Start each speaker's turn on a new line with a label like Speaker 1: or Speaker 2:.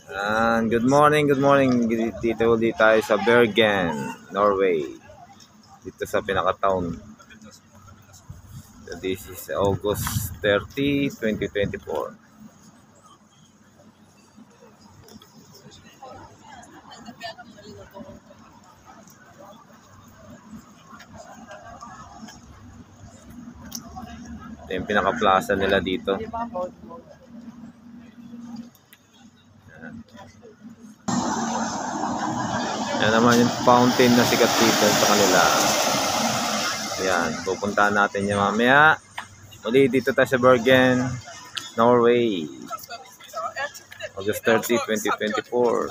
Speaker 1: And good morning. Dito ulit tayo sa Bergen, Norway. Dito sa pinaka-town. So this is August 30, 2024. Ito yung pinaka-plaza nila dito. Yan naman yung fountain na sikat dito sa kanila. Yan, pupuntahan natin yung mamaya. Muli dito tayo sa Bergen, Norway. August 30, 2024.